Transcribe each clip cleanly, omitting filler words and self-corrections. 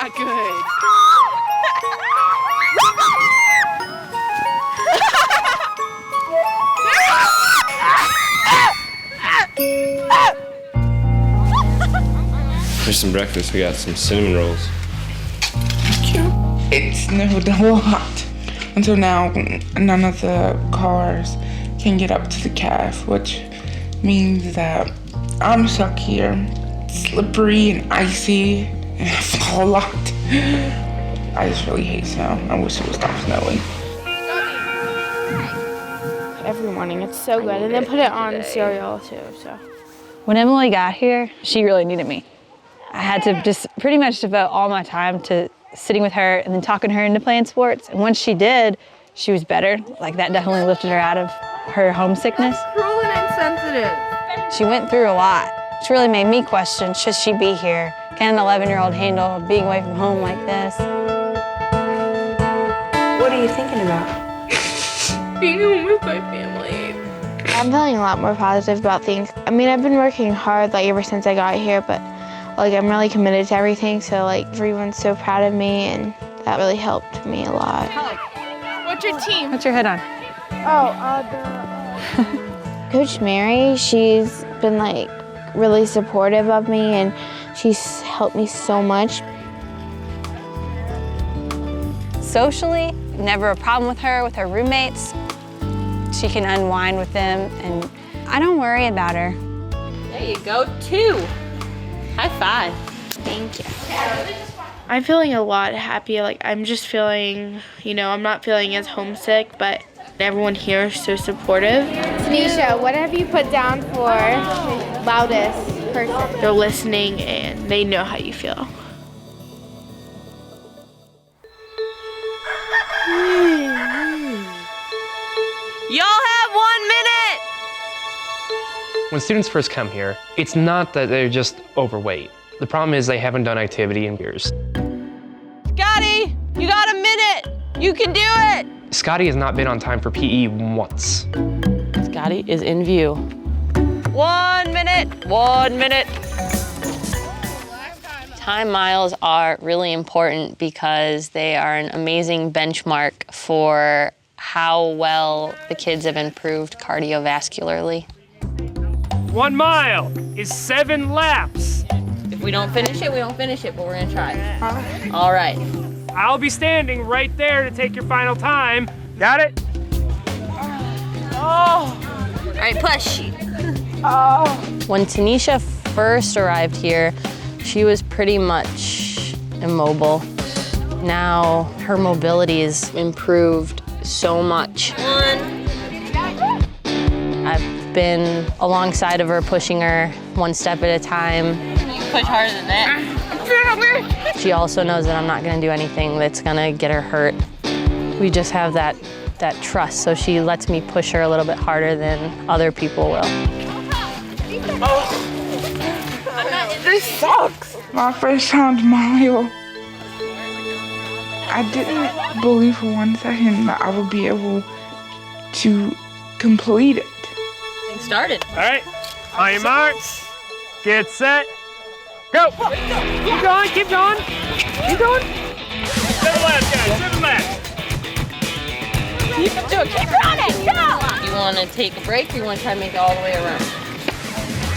not good. For some breakfast, we got some cinnamon rolls. It snowed a lot. Until now, none of the cars can get up to the calf, which means that I'm stuck here, slippery and icy, and I fall a lot. I just really hate snow. I wish it would stop snowing. Every morning, it's so good, and then put it on cereal too, so. When Emily got here, she really needed me. I had to just pretty much devote all my time to sitting with her and then talking her into playing sports. And once she did, she was better. Like that definitely lifted her out of her homesickness. Cruel and insensitive. She went through a lot. It's really made me question, should she be here? Can an 11-year-old handle being away from home like this? What are you thinking about? Being home with my family. I'm feeling a lot more positive about things. I mean, I've been working hard like ever since I got here, but like I'm really committed to everything, so like everyone's so proud of me, and that really helped me a lot. What's your team? What's your head on? Coach Mary, she's been like really supportive of me, and she's helped me so much. Socially, never a problem with her roommates. She can unwind with them, and I don't worry about her. There you go, 2. High five. Thank you. I'm feeling a lot happier. Like I'm just feeling, I'm not feeling as homesick, but everyone here is so supportive. Tanisha, what have you put down for loudest person? They're listening and they know how you feel. Y'all have 1 minute. When students first come here, it's not that they're just overweight. The problem is they haven't done activity in years. Scotty, you got a minute. You can do it. Scotty has not been on time for PE once. Scotty is in view. 1 minute, 1 minute. Time miles are really important because they are an amazing benchmark for how well the kids have improved cardiovascularly. 1 mile is 7 laps. If we don't finish it, we don't finish it, but we're gonna try. All right. I'll be standing right there to take your final time. Got it? All right, push. When Tanisha first arrived here, she was pretty much immobile. Now her mobility is improved so much. I've been alongside of her, pushing her 1 step at a time. You push harder than that. She also knows that I'm not gonna do anything that's gonna get her hurt. We just have that trust, so she lets me push her a little bit harder than other people will. This sucks. My first time mile. I didn't believe for 1 second that I would be able to complete it. Things started. All right, on your marks, get set, go. Keep going, keep going, keep going. 7 laps, guys, 7 laps. You can do it, keep running, go! You wanna take a break or you wanna try to make it all the way around?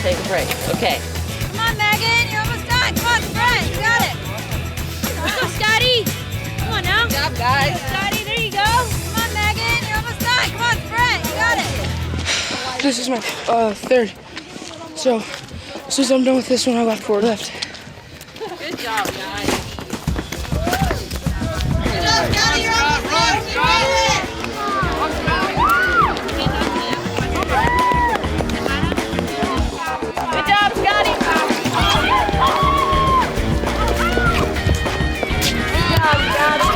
Take a break, okay. Come on, Megan, you're almost done. Come on, sprint, you got it. Let's go, Scotty. Come on now. Good job, guys. Scotty, there you go. Come on, Megan, you're almost done. Come on, sprint, you got it. This is my third. So as soon as I'm done with this one, I got 4 left. Good job, guys. Good job, Scotty, you're almost done. You made it. Good job, Scotty. Good job, Scotty.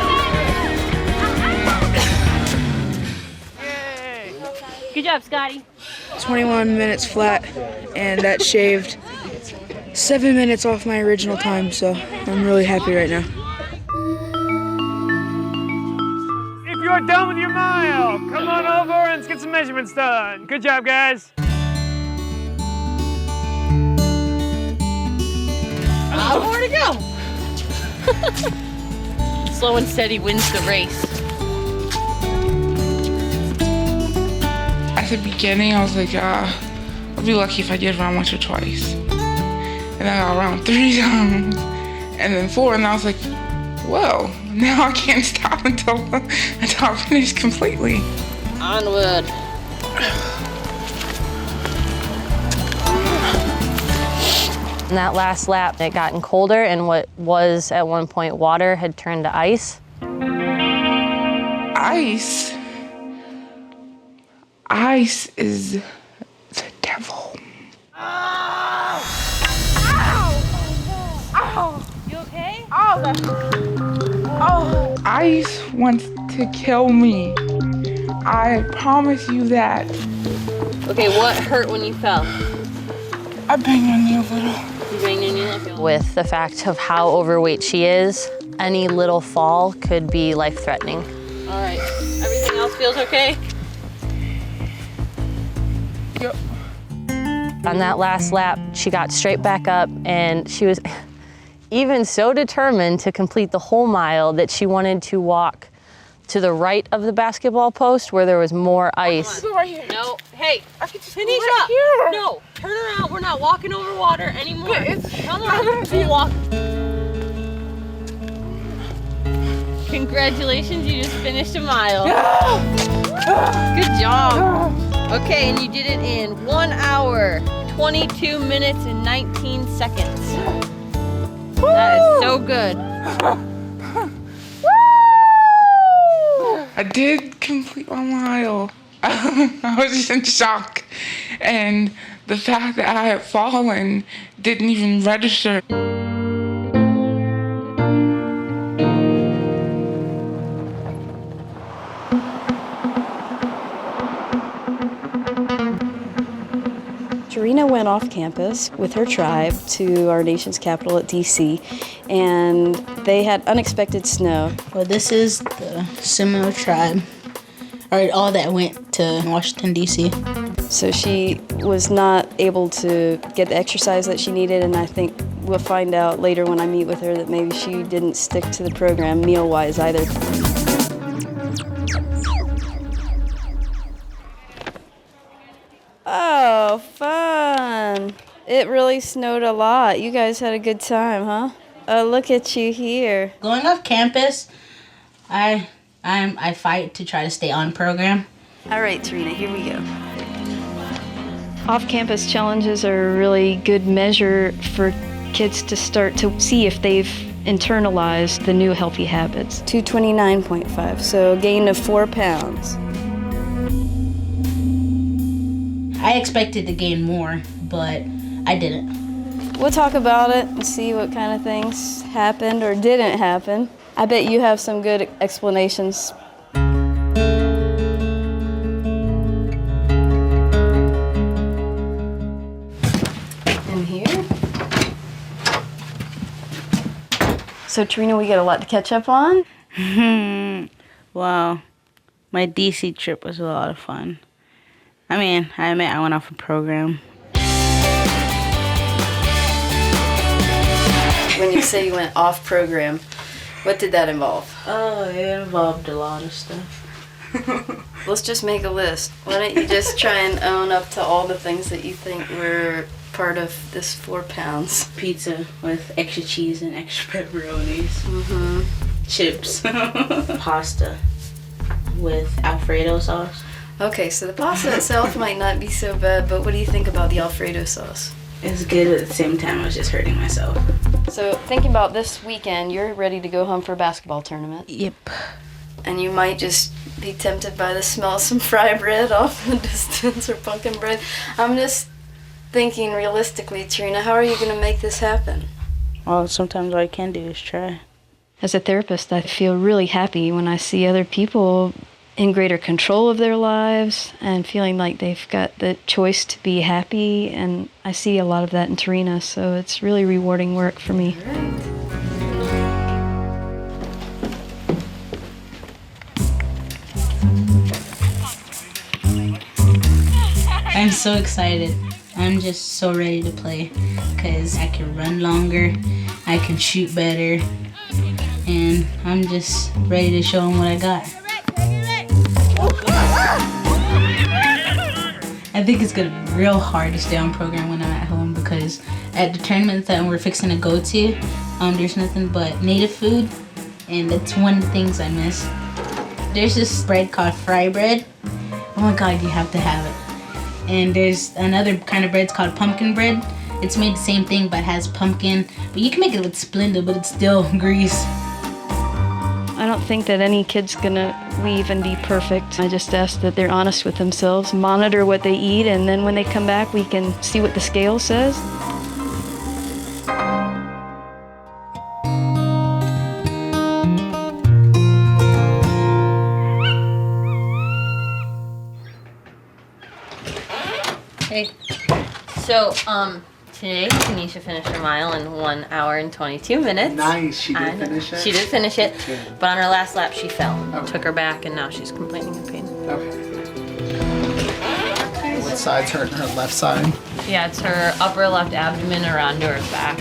Good job, Scotty. 21 minutes flat, and that shaved 7 minutes off my original time, so I'm really happy right now. If you're done with your mile, come on over and let's get some measurements done. Good job, guys. More to go. Slow and steady wins the race. At the beginning, I was like, I'll be lucky if I get around once or twice. And then I got around 3 times, and then 4, and I was like, whoa, now I can't stop until I finish completely. Onward. In that last lap, it gotten colder, and what was at one point water had turned to ice. Ice? Ice is the devil. You okay? Ice wants to kill me. I promise you that. Okay, what hurt when you fell? I banged my knee a little. You banged your knee? Okay. With the fact of how overweight she is, any little fall could be life-threatening. All right, everything else feels okay? Yep. On that last lap, she got straight back up, and she was even so determined to complete the whole mile that she wanted to walk to the right of the basketball post where there was more ice. Go right here. No, hey, Tanisha, right here. no, turn around. We're not walking over water anymore. Come on, we'll walk. Congratulations, you just finished a mile. Good job. Okay, and you did it in 1 hour, 22 minutes, and 19 seconds. That is so good. I did complete my mile. I was just in shock. And the fact that I had fallen didn't even register. Tarina went off campus with her tribe to our nation's capital at DC, and they had unexpected snow. Well, this is the Seminole tribe, or all that went to Washington, D.C. So she was not able to get the exercise that she needed, and I think we'll find out later when I meet with her that maybe she didn't stick to the program meal-wise either. Oh, fun. It really snowed a lot. You guys had a good time, huh? Oh, look at you here. Going off campus, I fight to try to stay on program. All right, Tarina, here we go. Off-campus challenges are a really good measure for kids to start to see if they've internalized the new healthy habits. 229.5, so a gain of 4 pounds. I expected to gain more, but I didn't. We'll talk about it and see what kind of things happened or didn't happen. I bet you have some good explanations. In here. So Tarina, we got a lot to catch up on. Well, my DC trip was a lot of fun. I mean, I admit I went off a program. When you say you went off program, what did that involve? Oh, it involved a lot of stuff. Let's just make a list. Why don't you just try and own up to all the things that you think were part of this 4 pounds? Pizza with extra cheese and extra pepperonis. Mm-hmm. Chips. Pasta with Alfredo sauce. Okay, so the pasta itself might not be so bad, but what do you think about the Alfredo sauce? It's good, but at the same time I was just hurting myself. So thinking about this weekend, you're ready to go home for a basketball tournament. Yep. And you might just be tempted by the smell of some fry bread off in the distance or pumpkin bread. I'm just thinking realistically, Tarina, how are you going to make this happen? Well, sometimes all I can do is try. As a therapist, I feel really happy when I see other people in greater control of their lives and feeling like they've got the choice to be happy. And I see a lot of that in Tarina, so it's really rewarding work for me. I'm so excited. I'm just so ready to play because I can run longer, I can shoot better, and I'm just ready to show them what I got. I think it's gonna be real hard to stay on program when I'm at home because at the tournaments that we're fixing to go to, there's nothing but native food, and that's one of the things I miss. There's this bread called fry bread. Oh my God, you have to have it. And there's another kind of bread, it's called pumpkin bread. It's made the same thing but has pumpkin, but you can make it with Splenda, but it's still grease. I don't think that any kid's gonna leave and be perfect. I just ask that they're honest with themselves, monitor what they eat, and then when they come back, we can see what the scale says. Hey. So, today Tanisha finished her mile in 1 hour and 22 minutes. Nice, she did finish it? She did finish it, Good. but on her last lap she fell. Took her back and now she's complaining of pain. What side's hurting? Her left side? Yeah, it's her upper left abdomen around her back.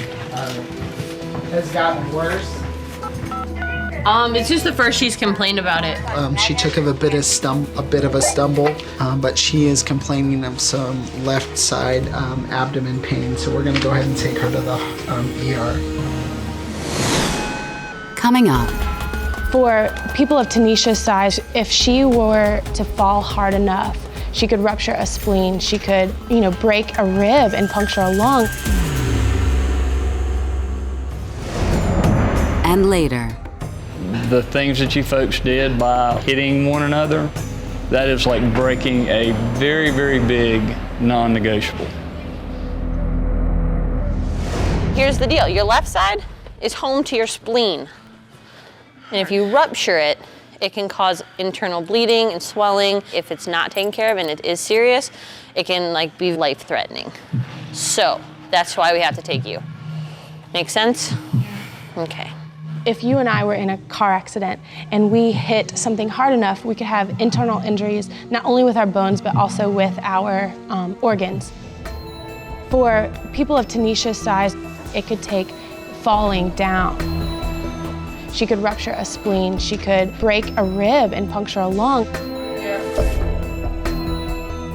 Has gotten worse? It's just the first she's complained about it. She took a bit of a stumble, but she is complaining of some left side abdomen pain, so we're gonna go ahead and take her to the ER. Coming up. For people of Tanisha's size, if she were to fall hard enough, she could rupture a spleen, she could, break a rib and puncture a lung. And later. The things that you folks did by hitting one another, that is like breaking a very, very big non-negotiable. Here's the deal, your left side is home to your spleen. And if you rupture it, it can cause internal bleeding and swelling. If it's not taken care of and it is serious, it can be life-threatening. So that's why we have to take you. Make sense? Okay. If you and I were in a car accident and we hit something hard enough, we could have internal injuries, not only with our bones, but also with our organs. For people of Tanisha's size, it could take falling down. She could rupture a spleen, she could break a rib and puncture a lung.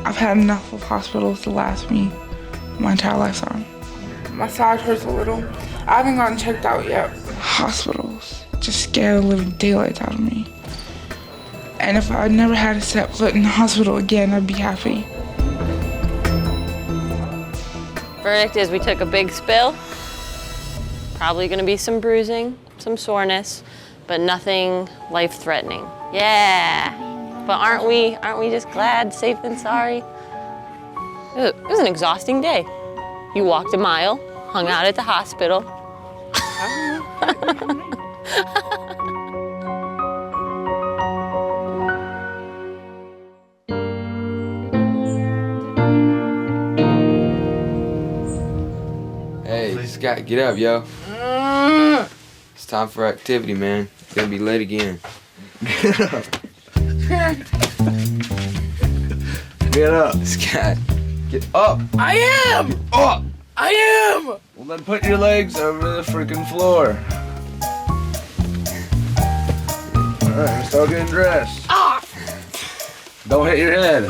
I've had enough of hospitals to last me my entire lifetime. My side hurts a little. I haven't gotten checked out yet. Hospitals just scare the living daylights out of me. And if I never had to set foot in the hospital again, I'd be happy. Verdict is we took a big spill. Probably gonna be some bruising, some soreness, but nothing life-threatening. Yeah, but aren't we just glad, safe than sorry? It was an exhausting day. You walked a mile, hung out at the hospital. Hey, Scott, get up, yo. It's time for activity, man. It's gonna be late again. Get up. Get up. Scott, get up. I am! Get up! I am! Well, then put your legs over the freaking floor. All right, start getting dressed. Don't hit your head.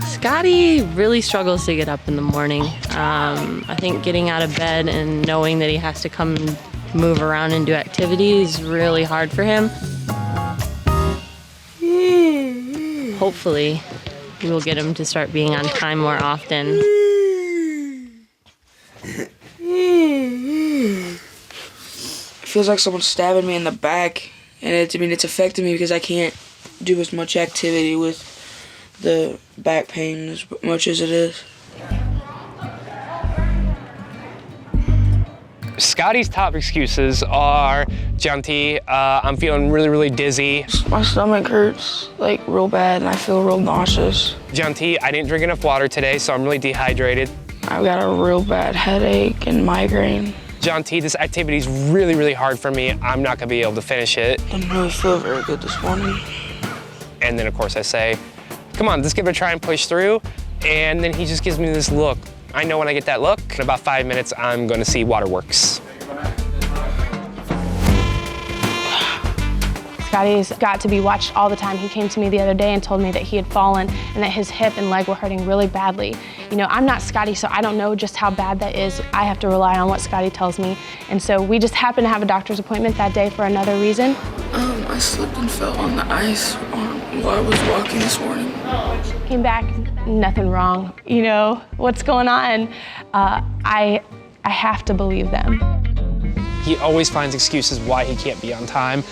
Scotty really struggles to get up in the morning. I think getting out of bed and knowing that he has to come and move around and do activities is really hard for him. Hopefully, we will get him to start being on time more often. It feels like someone's stabbing me in the back, and it's affecting me because I can't do as much activity with the back pain as much as it is. Scotty's top excuses are, Janti, I'm feeling really, really dizzy. My stomach hurts real bad and I feel real nauseous. Janti, I didn't drink enough water today, so I'm really dehydrated. I've got a real bad headache and migraine. Janti, this activity is really, really hard for me. I'm not gonna be able to finish it. Didn't really feel very good this morning. And then of course I say, come on, let's give it a try and push through. And then he just gives me this look. I know when I get that look, in about 5 minutes, I'm gonna see waterworks. Scotty's got to be watched all the time. He came to me the other day and told me that he had fallen and that his hip and leg were hurting really badly. You know, I'm not Scotty, so I don't know just how bad that is. I have to rely on what Scotty tells me. And so we just happened to have a doctor's appointment that day for another reason. I slipped and fell on the ice while I was walking this morning. Came back, nothing wrong. You know, what's going on? I have to believe them. He always finds excuses why he can't be on time,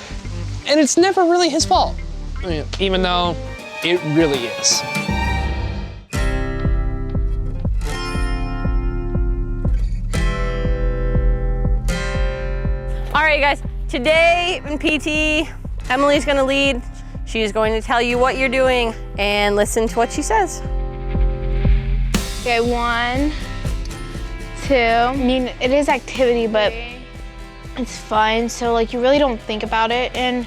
and it's never really his fault, I mean, even though it really is. All right, guys, today in PT, Emily's gonna lead. She's going to tell you what you're doing and listen to what she says. Okay, 1, 2. I mean, it is activity, but it's fun, so like you really don't think about it. And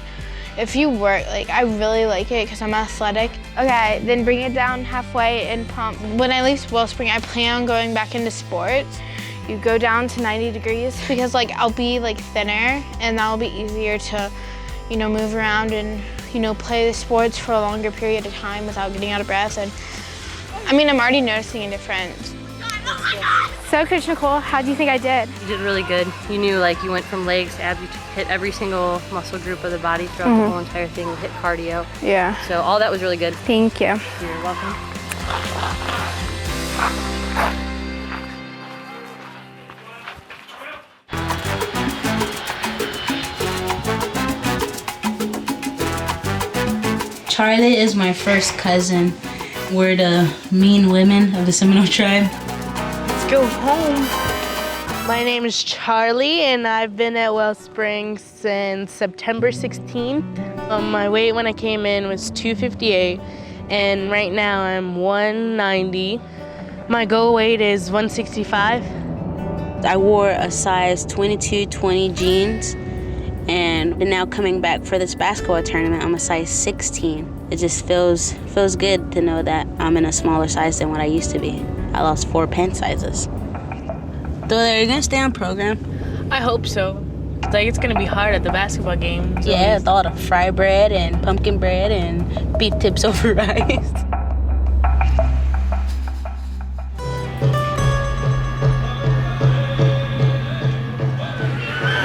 if you work, like I really like it because I'm athletic. Okay, then bring it down halfway and pump. When I leave Wellspring, I plan on going back into sports. You go down to 90 degrees because like I'll be like thinner and that'll be easier to, you know, move around and, you know, play the sports for a longer period of time without getting out of breath. And I mean, I'm already noticing a difference. So Coach Nicole, how do you think I did? You did really good. You knew like you went from legs to abs, you hit every single muscle group of the body throughout the whole entire thing, you hit cardio. Yeah. So all that was really good. Thank you. You're welcome. Charlie is my first cousin. We're the mean women of the Seminole tribe. Let's go home. My name is Charlie, and I've been at Wellspring since September 16th. My weight when I came in was 258, and right now I'm 190. My goal weight is 165. I wore a size 22-20 jeans, and now coming back for this basketball tournament, I'm a size 16. It just feels good to know that I'm in a smaller size than what I used to be. I lost 4 pant sizes. So they're gonna stay on program. I hope so. It's gonna be hard at the basketball games. Yeah, with all the fry bread and pumpkin bread and beef tips over rice.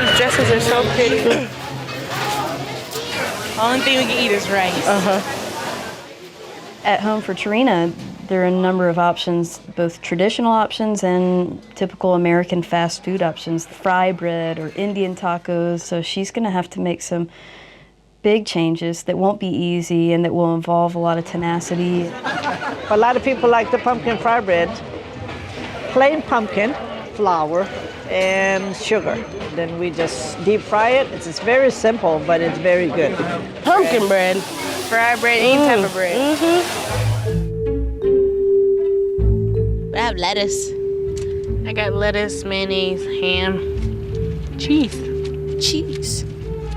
These dresses are so pretty. Only thing we can eat is rice. At home for Tarina, there are a number of options, both traditional options and typical American fast food options, fry bread or Indian tacos. So she's going to have to make some big changes that won't be easy and that will involve a lot of tenacity. A lot of people like the pumpkin fry bread. Plain pumpkin, flour, and sugar. Then we just deep fry it. It's very simple, but it's very good. Pumpkin bread, fry bread, any type of bread. I have lettuce. I got lettuce, mayonnaise, ham, cheese. Cheese.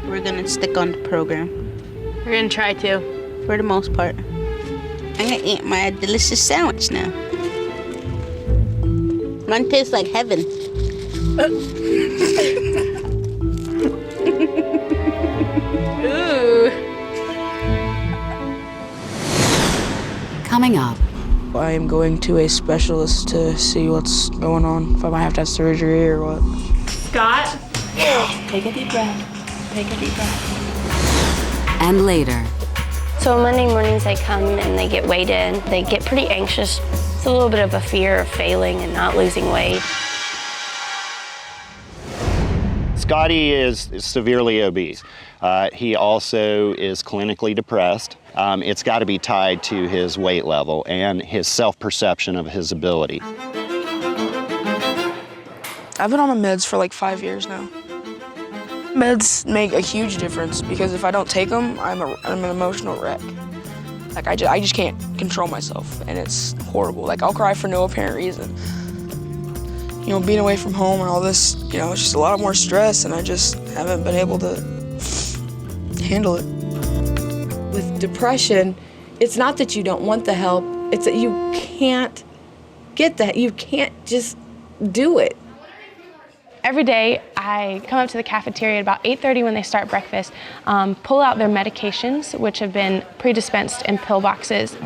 We're gonna stick on the program. We're gonna try to. For the most part. I'm gonna eat my delicious sandwich now. Mine tastes like heaven. Ooh. Coming up. I am going to a specialist to see what's going on, if I might have to have surgery or what. Scott? Take a deep breath. Take a deep breath. And later. So Monday mornings I come and they get weighed in. They get pretty anxious. It's a little bit of a fear of failing and not losing weight. Scotty is severely obese. He also is clinically depressed. It's got to be tied to his weight level and his self-perception of his ability. I've been on my meds for like 5 years now. Meds make a huge difference because if I don't take them, I'm an emotional wreck. Like I just can't control myself, and it's horrible. Like I'll cry for no apparent reason. You know, being away from home and all this, you know, it's just a lot more stress, and I just haven't been able to handle it. With depression, it's not that you don't want the help, it's that you can't get that. You can't just do it. Every day I I come up to the cafeteria at about 8:30 when they start breakfast, pull out their medications, which have been pre-dispensed in pill boxes.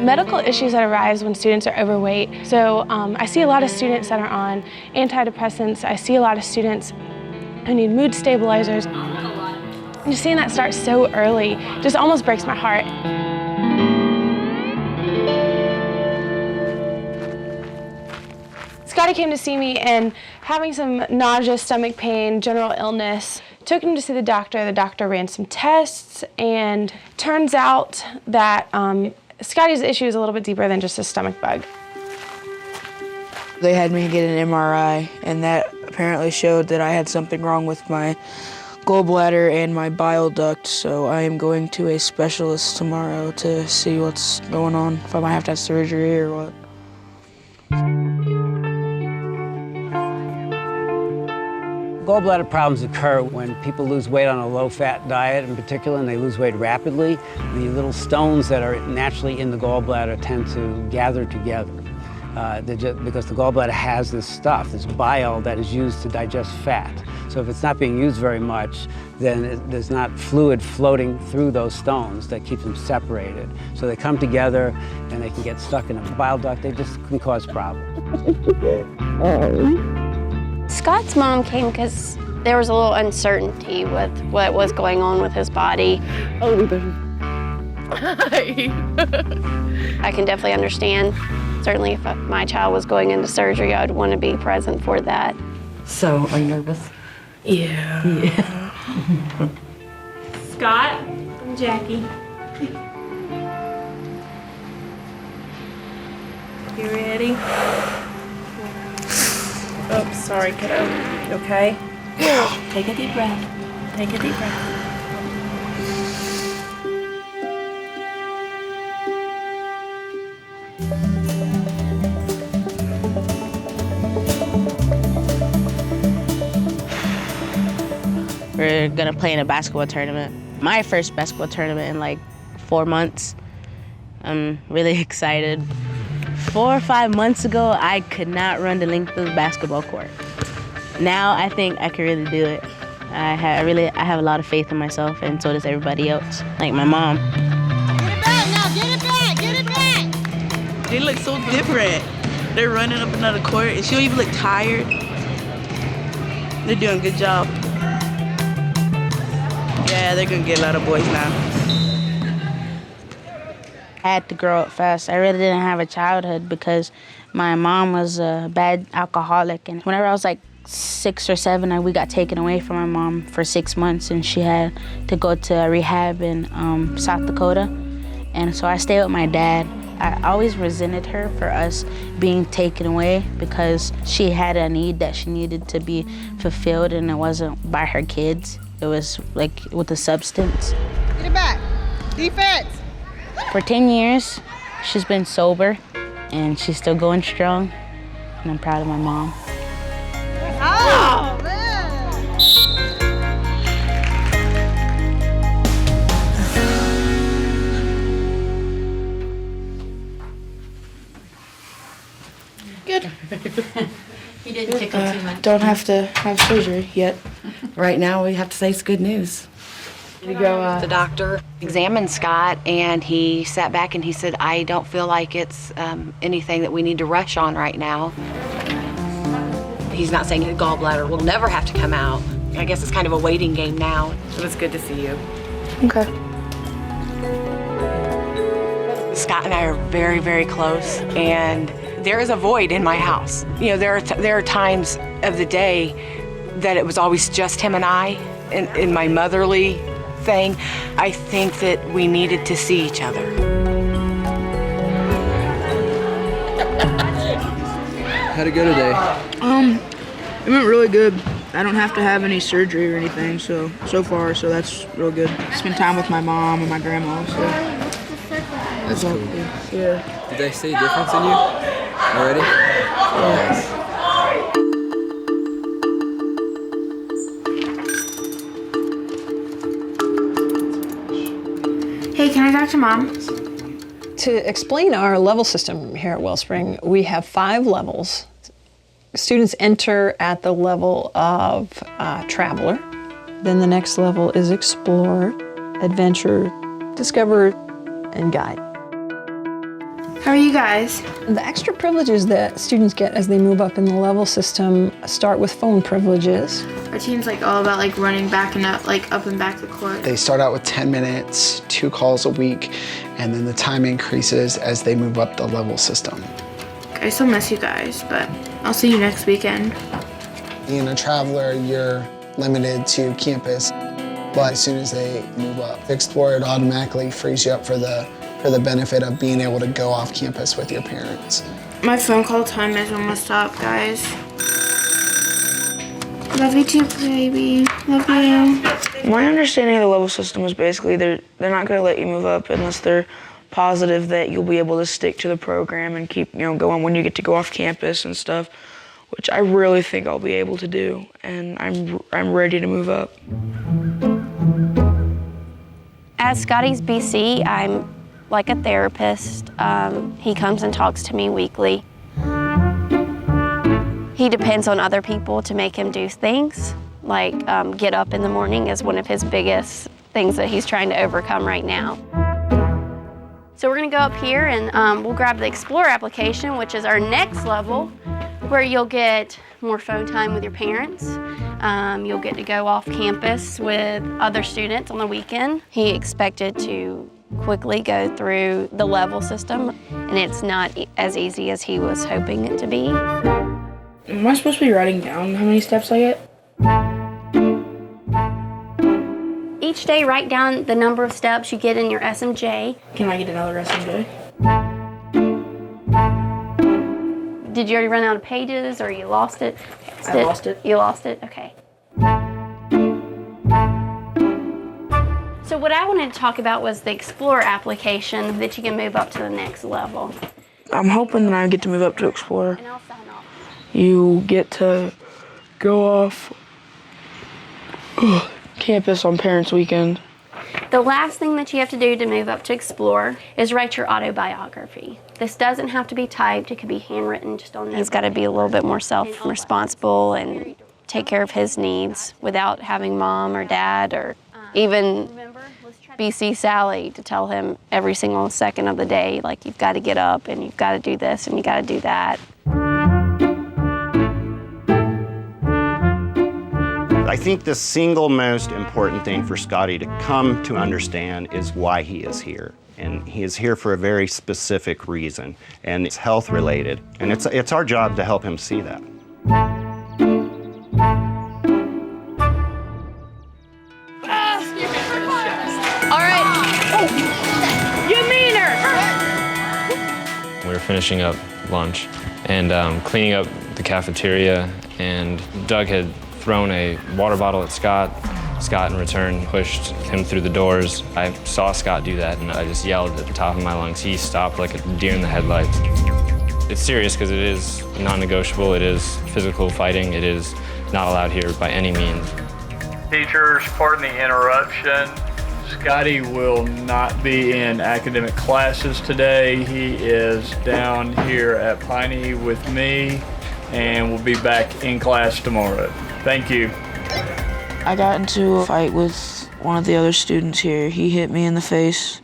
Medical issues that arise when students are overweight. So I see a lot of students that are on antidepressants. I see a lot of students who need mood stabilizers. And just seeing that start so early just almost breaks my heart. Scotty came to see me and having some nausea, stomach pain, general illness. Took him to see the doctor. The doctor ran some tests, and turns out that Scotty's issue is a little bit deeper than just a stomach bug. They had me get an MRI, and that apparently showed that I had something wrong with my gallbladder and my bile duct, so I am going to a specialist tomorrow to see what's going on, if I might have to have surgery or what. Gallbladder problems occur when people lose weight on a low-fat diet in particular, and they lose weight rapidly. The little stones that are naturally in the gallbladder tend to gather together because the gallbladder has this stuff, this bile that is used to digest fat. So if it's not being used very much, then there's not fluid floating through those stones that keeps them separated. So they come together and they can get stuck in a bile duct. They just can cause problems. Scott's mom came because there was a little uncertainty with what was going on with his body. I can definitely understand. Certainly if my child was going into surgery, I'd want to be present for that. So, are you nervous? Yeah. Scott, I'm Jackie. You ready? Oh, sorry, kiddo. You okay? Take a deep breath. Take a deep breath. We're gonna play in a basketball tournament. My first basketball tournament in like 4 months. I'm really excited. 4 or 5 months ago, I could not run the length of the basketball court. Now I think I can really do it. I have a lot of faith in myself, and so does everybody else, like my mom. Get it back now, get it back, get it back! They look so different. They're running up another court, and she don't even look tired. They're doing a good job. Yeah, they're gonna get a lot of boys now. I had to grow up fast. I really didn't have a childhood because my mom was a bad alcoholic. And whenever I was like 6 or 7, we got taken away from my mom for 6 months, and she had to go to rehab in South Dakota. And so I stayed with my dad. I always resented her for us being taken away because she had a need that she needed to be fulfilled, and it wasn't by her kids. It was like with a substance. Get it back. Defense. For 10 years, she's been sober, and she's still going strong, and I'm proud of my mom. Oh, man. Good. You didn't tickle too much. Don't have to have surgery yet. Right now, we have to say it's good news. The doctor examined Scott, and he sat back and he said, I don't feel like it's anything that we need to rush on right now. He's not saying his gallbladder will never have to come out. I guess it's kind of a waiting game now. It was good to see you. Okay. Scott and I are very, very close, and there is a void in my house. You know, there are times of the day that it was always just him and I in my motherly thing. I think that we needed to see each other. How'd it go today? It went really good. I don't have to have any surgery or anything, so far, so that's real good. Spend time with my mom and my grandma, so. That's cool. Yeah. Did they see a difference in you already? Yes. Hey, can I talk to Mom? To explain our level system here at Wellspring, we have 5 levels. Students enter at the level of Traveler. Then the next level is Explore, Adventure, Discover, and Guide. How are you guys? The extra privileges that students get as they move up in the level system start with phone privileges. Our team's like all about like running back and up, like up and back the court. They start out with 10 minutes, 2 calls a week, and then the time increases as they move up the level system. I still miss you guys, but I'll see you next weekend. Being a traveler, you're limited to campus, but as soon as they move up, Explore, it automatically frees you up for the benefit of being able to go off campus with your parents. My phone call time is almost up, guys. Love you too, baby. Love you. My understanding of the level system is basically they're not going to let you move up unless they're positive that you'll be able to stick to the program and keep going when you get to go off campus and stuff, which I really think I'll be able to do, and I'm ready to move up. At Scotty's BC, I'm like a therapist. He comes and talks to me weekly. He depends on other people to make him do things, like get up in the morning is one of his biggest things that he's trying to overcome right now. So we're gonna go up here and we'll grab the Explore application, which is our next level, where you'll get more phone time with your parents. You'll get to go off campus with other students on the weekend. He expected to quickly go through the level system, and it's not as easy as he was hoping it to be. Am I supposed to be writing down how many steps I get? Each day, write down the number of steps you get in your SMJ. Can I get another SMJ? Did you already run out of pages, or you lost it? I lost it. You lost it? Okay. So what I wanted to talk about was the Explore application that you can move up to the next level. I'm hoping that I get to move up to Explore. You get to go off campus on Parents' Weekend. The last thing that you have to do to move up to Explore is write your autobiography. This doesn't have to be typed, it could be handwritten just on there. He's got to be a little bit more self-responsible and take care of his needs without having mom or dad or even BC Sally to tell him every single second of the day, like, you've got to get up and you've got to do this and you got to do that. I think the single most important thing for Scotty to come to understand is why he is here. And he is here for a very specific reason, and it's health related. And it's our job to help him see that. All right. You meaner. We were finishing up lunch and cleaning up the cafeteria, and Doug had thrown a water bottle at Scott. Scott, in return, pushed him through the doors. I saw Scott do that, and I just yelled at the top of my lungs. He stopped like a deer in the headlights. It's serious because it is non-negotiable. It is physical fighting. It is not allowed here by any means. Teachers, pardon the interruption. Scotty will not be in academic classes today. He is down here at Piney with me, and will be back in class tomorrow. Thank you. I got into a fight with one of the other students here. He hit me in the face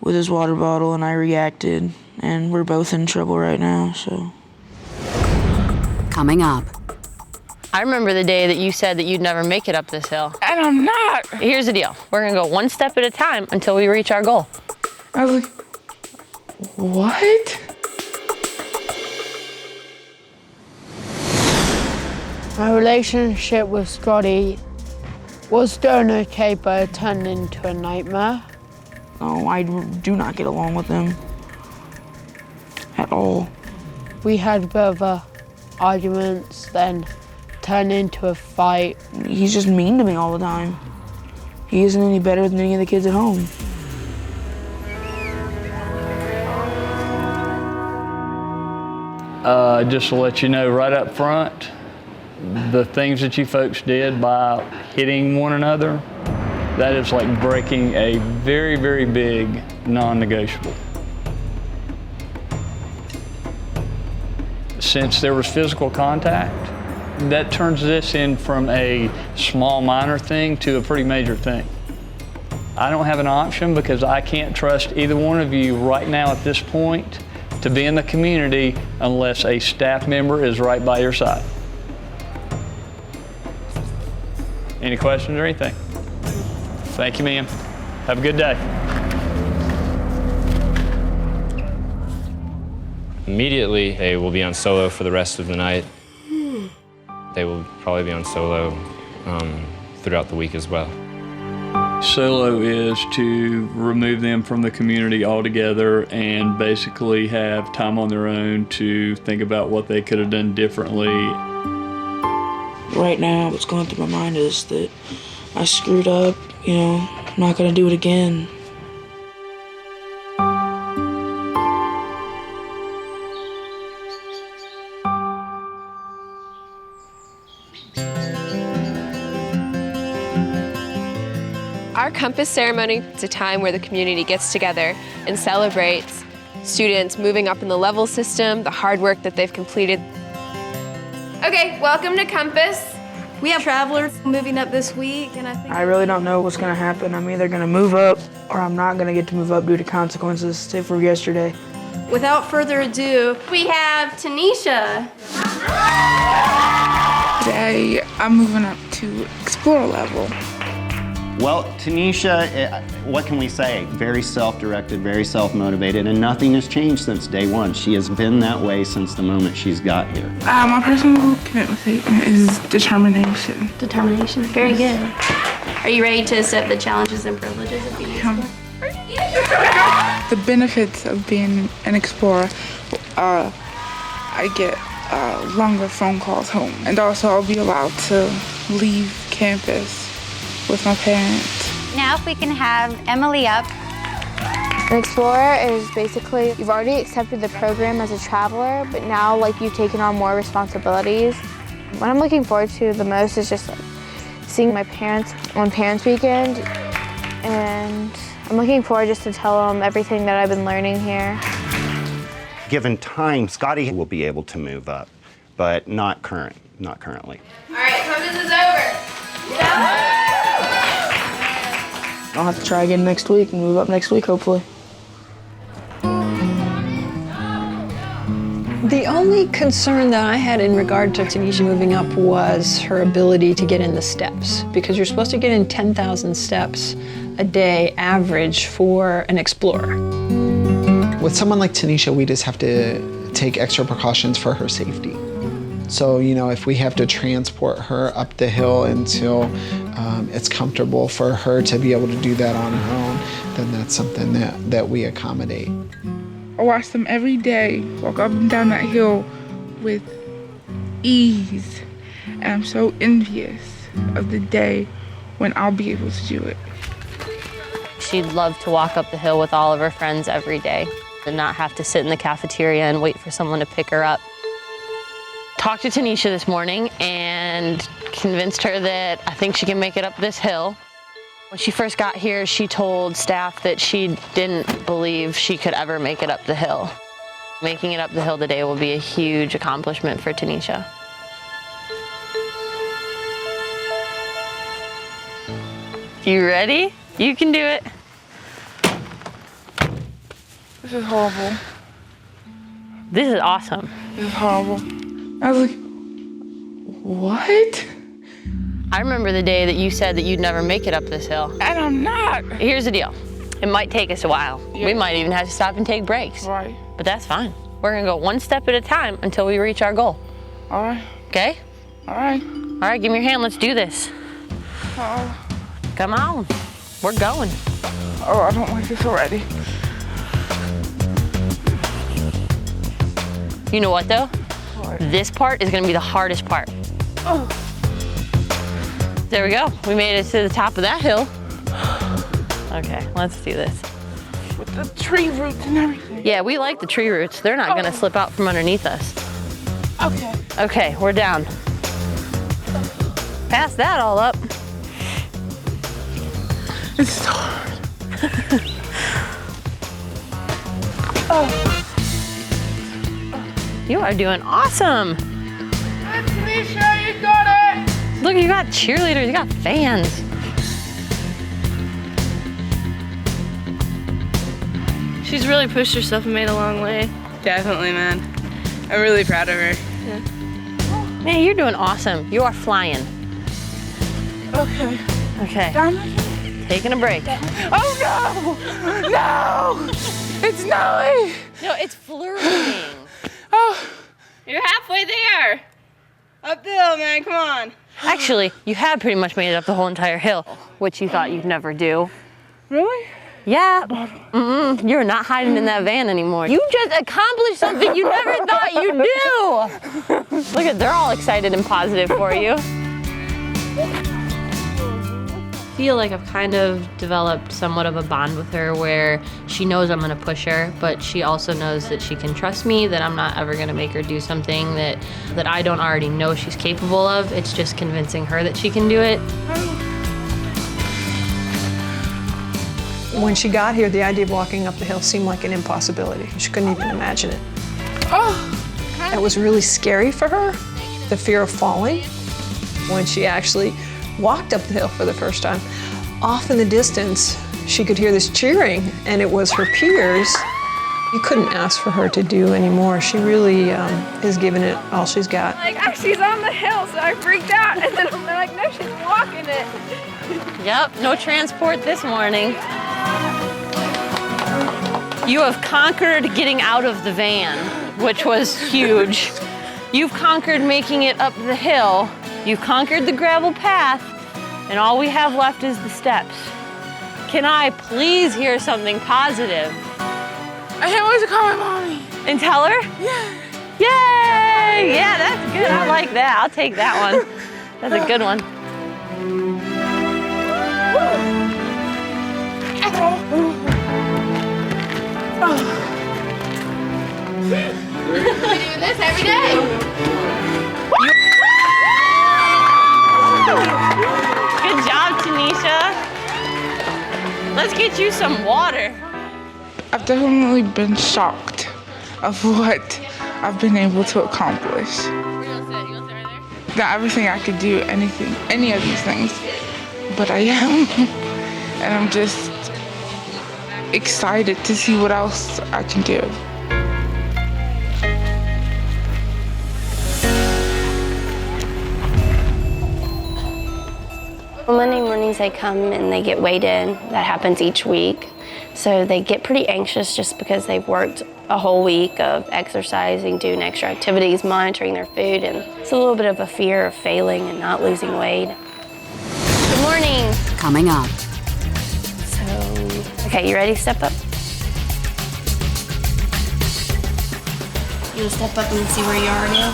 with his water bottle, and I reacted, and we're both in trouble right now, so. Coming up. I remember the day that you said that you'd never make it up this hill. And I'm not. Here's the deal. We're gonna go one step at a time until we reach our goal. I was like, what? My relationship with Scotty was going okay, but it turned into a nightmare. No, I do not get along with him at all. We had a bit of arguments, then turned into a fight. He's just mean to me all the time. He isn't any better than any of the kids at home. Just to let you know right up front, the things that you folks did by hitting one another, that is like breaking a very, very big non-negotiable. since there was physical contact, that turns this in from a small minor thing to a pretty major thing. I don't have an option because I can't trust either one of you right now at this point to be in the community unless a staff member is right by your side. Any questions or anything? Thank you, ma'am. Have a good day. Immediately, they will be on solo for the rest of the night. They will probably be on solo throughout the week as well. Solo is to remove them from the community altogether and basically have time on their own to think about what they could have done differently. Right now, what's going through my mind is that I screwed up, I'm not gonna do it again. Our Compass ceremony is a time where the community gets together and celebrates students moving up in the level system, the hard work that they've completed. Okay, welcome to Compass. We have travelers moving up this week, and I really don't know what's gonna happen. I'm either gonna move up or I'm not gonna get to move up due to consequences, say for yesterday. Without further ado, We have Tanisha. Today, I'm moving up to Explorer level. Well, Tanisha, what can we say? Very self-directed, very self-motivated, and nothing has changed since day one. She has been that way since the moment she's got here. My personal commitment statement is determination. Determination, very good. Are you ready to accept the challenges and privileges of being an explorer? The benefits of being an explorer, I get longer phone calls home, and also I'll be allowed to leave campus with my parents. Now if we can have Emily up. An explorer is basically, you've already accepted the program as a traveler, but now you've taken on more responsibilities. What I'm looking forward to the most is just seeing my parents on Parents Weekend, and I'm looking forward just to tell them everything that I've been learning here. Given time, Scotty will be able to move up, but not currently. All right, Compass is over. I'll have to try again next week and move up next week, hopefully. The only concern that I had in regard to Tanisha moving up was her ability to get in the steps, because you're supposed to get in 10,000 steps a day average for an explorer. With someone like Tanisha, we just have to take extra precautions for her safety. So, if we have to transport her up the hill until it's comfortable for her to be able to do that on her own, then that's something that we accommodate. I watch them every day walk up and down that hill with ease, and I'm so envious of the day when I'll be able to do it. She'd love to walk up the hill with all of her friends every day and not have to sit in the cafeteria and wait for someone to pick her up. Talked to Tanisha this morning and convinced her that I think she can make it up this hill. When she first got here, she told staff that she didn't believe she could ever make it up the hill. Making it up the hill today will be a huge accomplishment for Tanisha. You ready? You can do it. This is horrible. This is awesome. This is horrible. I was like, what? I remember the day that you said that you'd never make it up this hill. And I'm not. Here's the deal. It might take us a while. Yeah. We might even have to stop and take breaks. Right. But that's fine. We're gonna go one step at a time until we reach our goal. All right. Okay? All right. All right, give me your hand. Let's do this. Come on. We're going. Oh, I don't like this already. You know what, though? What? This part is gonna be the hardest part. Oh. There we go. We made it to the top of that hill. Okay, let's do this. With the tree roots and everything. Yeah, we like the tree roots. They're not gonna slip out from underneath us. Okay. Okay, we're down. Pass that all up. It's so hard. Oh. You are doing awesome. Tanisha, you got it. Look, you got cheerleaders, you got fans. She's really pushed herself and made a long way. Definitely, man. I'm really proud of her. Yeah. Man, you're doing awesome. You are flying. Okay. Okay. Taking a break. Oh no! No! It's snowing! No, it's flirting. Oh. You're halfway there. Up the hill, man, come on. Actually, you have pretty much made it up the whole entire hill, which you thought you'd never do. Really? Yeah. You're not hiding in that van anymore. You just accomplished something you never thought you'd do. Look at, they're all excited and positive for you. I feel like I've kind of developed somewhat of a bond with her where she knows I'm gonna push her, but she also knows that she can trust me, that I'm not ever gonna make her do something that I don't already know she's capable of. It's just convincing her that she can do it. When she got here, the idea of walking up the hill seemed like an impossibility. She couldn't even imagine it. It was really scary for her, the fear of falling. When she actually walked up the hill for the first time, off in the distance, she could hear this cheering, and it was her peers. You couldn't ask for her to do any more. She really is giving it all she's got. Like, she's on the hill, so I freaked out, and then I'm like, no, she's walking it. Yep, no transport this morning. You have conquered getting out of the van, which was huge. You've conquered making it up the hill. You've conquered the gravel path, and all we have left is the steps. Can I please hear something positive? I can't wait to call my mommy. And tell her? Yeah. Yay! Yeah, that's good. I like that. I'll take that one. That's a good one. We're doing this every day. Good job, Tanisha. Let's get you some water. I've definitely been shocked of what I've been able to accomplish. Not everything I could do, any of these things, but I am. And I'm just excited to see what else I can do. Monday mornings they come and they get weighed in. That happens each week. So they get pretty anxious just because they've worked a whole week of exercising, doing extra activities, monitoring their food, and it's a little bit of a fear of failing and not losing weight. Good morning. Coming up. So, okay, you ready to step up? You want to step up and see where you are now?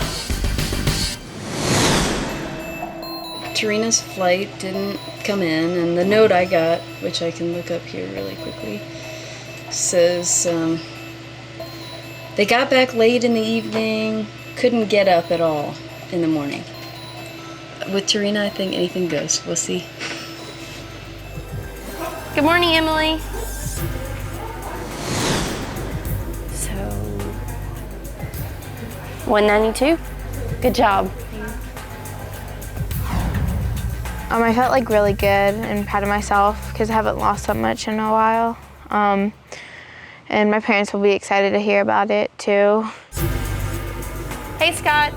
Tarina's flight didn't come in, and the note I got, which I can look up here really quickly, says they got back late in the evening, couldn't get up at all in the morning. With Tarina, I think anything goes. We'll see. Good morning, Emily. So, 192. Good job. I felt like really good and proud of myself because I haven't lost that much in a while. And my parents will be excited to hear about it too. Hey, Scott.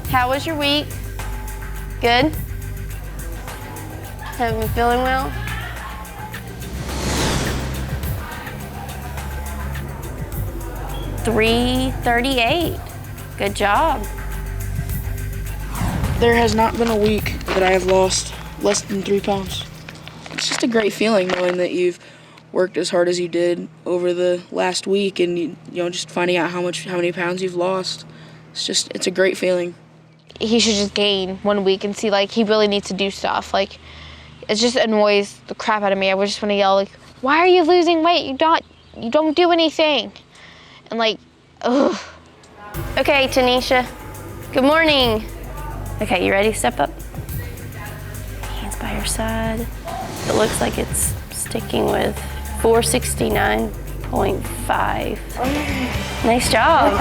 How was your week? Good? Have you been feeling well? $338. Good job. There has not been a week that I have lost less than 3 pounds. It's just a great feeling knowing that you've worked as hard as you did over the last week, and you know, just finding out how many pounds you've lost. It's a great feeling. He should just gain 1 week and see like he really needs to do stuff. Like it just annoys the crap out of me. I would just want to yell like, "Why are you losing weight? You don't do anything." And like, ugh. Okay, Tanisha. Good morning. Okay, you ready to step up? Hands by your side. It looks like it's sticking with 469.5. 9.5. Nice job.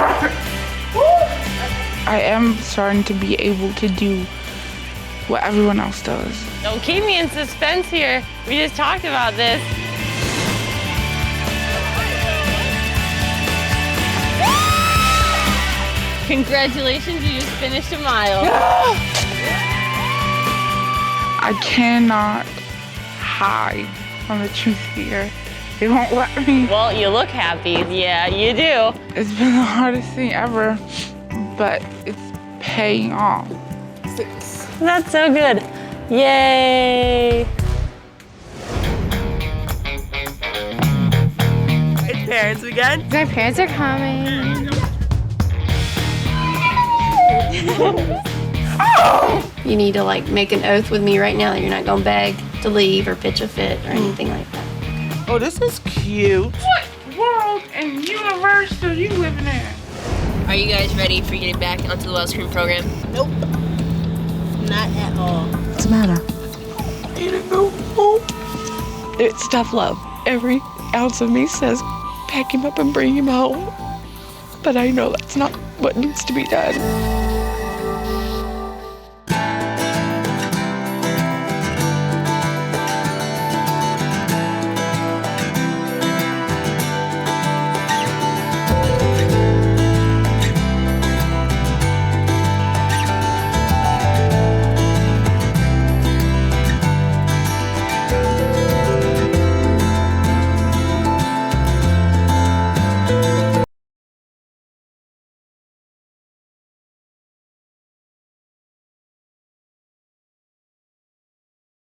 I am starting to be able to do what everyone else does. Don't keep me in suspense here. We just talked about this. Congratulations, you just finished a mile. I cannot hide from the truth here. They won't let me. Well, you look happy. Yeah, you do. It's been the hardest thing ever, but it's paying off. That's so good. Yay! Hey parents, we good? My parents are coming. You need to like make an oath with me right now that you're not gonna beg to leave or pitch a fit or anything like that. Oh, this is cute. What world and universe are you living in? Are you guys ready for getting back onto the Wells Cream program? Nope. Not at all. What's the matter? I need to go home. It's tough love. Every ounce of me says pack him up and bring him home. But I know that's not what needs to be done.